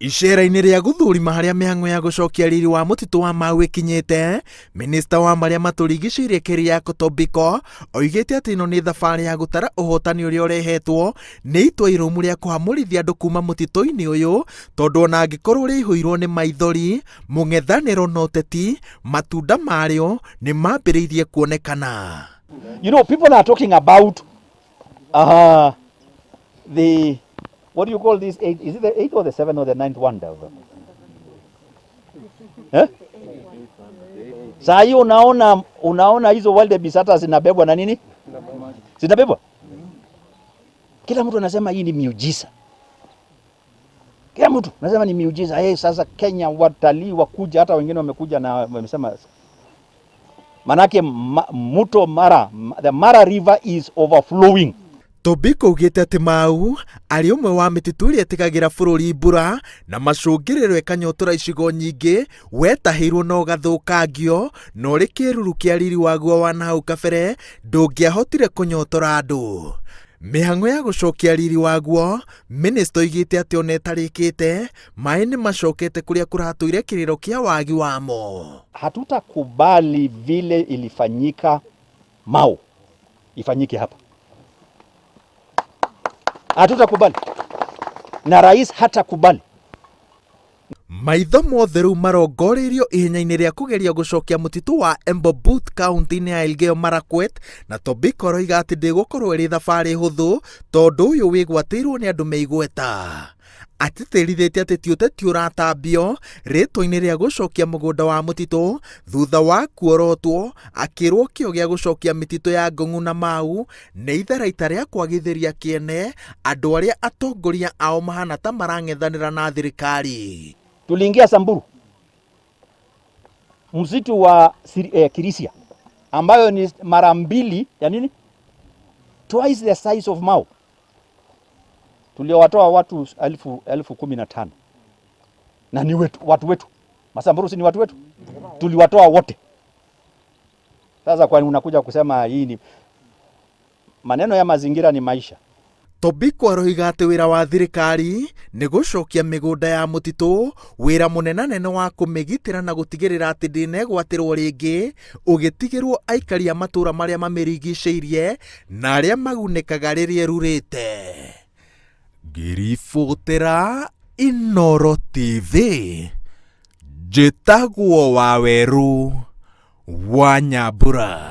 Icera-inĩ rĩa gũthũrima harĩa mĩhang'o ya gũcokia riri wa mũtitũ wa Mau ĩkinyĩte, minista wa marĩa matũrigicĩirie Keriako Tobiko oigĩte atĩ ĩno nĩ thabarĩ ya gũtara ũhotani ũrĩa ũrehetwo nĩ itua irũmu rĩa kũhamũrithia andũ kuma mũtitũ-inĩ ũyũ, tondũ ona angĩkorwo rĩihũirwo nĩ maithori, mũng'ethanĩro na ũteti, matunda marĩo nĩ mambĩrĩirie kuonekana. You know, people are talking about the, what do you call this? Is it the 8th or the 7th or the 9th wonder? Eh? Saa hii unaona hizo wild beasts hata zinabebwa na nini? Zinabebwa. Kila mtu anasema hii ni miujiza. Kila mtu anasema ni miujiza. Sasa Kenya watalii wakuja, hata wengine wamekuja na wamesema manake the Mara River is overflowing. Tobiko ugĩte atĩ Mau arĩ ũmwe wa mĩtitũ ĩrĩa ĩtigagĩra bũrũri mbura na macũngĩrĩro ĩkanyotora icigo nyingĩ, wetahĩirwo na ũgathũkangio, na ũrĩ kĩruru kĩa riri waguo wa nahau kabere ndũngĩahotire kũnyotora andũ. Mĩhang'o ya gũcokia riri waguo, minista oigĩte atĩ ona ĩtarĩkĩte, maĩ nĩ macokete kũrĩa kũratũire kĩrĩro kĩa wagi wamo. Hatutakubali vile ilifanyika Mau ifanyike hapa. Hatutakubali. Na rais hatakubali. Maitho mothe rĩu marongoreirio ihenya-inĩ rĩa kũgeria gũcokia mũtitũ wa Embobut kaunti-inĩ ya Elgeyo Marakwet, na Tobiko oiga atĩ ndĩgũkorwo ĩrĩ thabarĩ hũthũ, tondũ ũyũ wĩgwatĩirwo nĩ andũ me igweta. Atĩtĩrithĩtie atĩ ti ũteti ũratambio rĩtwa-inĩ rĩa gũcokia mũgũnda wa mũtitũ, thutha wa kuorotwo akĩrwo kĩo gĩa gũcokia mĩtitũ ya Ngong'u na Mau nĩ itharaita rĩa kwagithĩria kĩene andũ arĩa atongoria ao mahana ta marang'ethanĩra na thirikari. Tuliingia Samburu, msitu wa Kirisia, ambayo ni mara mbili ya nini, twice the size of Mau. Tuliowatoa watu 15,000 na ni watu wetu. Masamburu si ni watu wetu? Tuliwatoa wote. Sasa kwani unakuja kusema hii ni maneno ya mazingira ni maisha? Tobiko aroiga atĩ wĩra wa thirikari nĩ gũcokia mĩgũnda ya mũtitũ, wĩra mũnenanene wa kũmĩgitĩra na gũtigĩrĩra atĩ ndĩnegwatĩrwo rĩngĩ, ũgĩtigĩrwo aikari a matũũra marĩa mamĩrigicĩirie na arĩa magunĩkaga rĩrĩa rurĩte. Ngĩribotera Inooro TV, njĩtagwo Waweru wa Nyambura.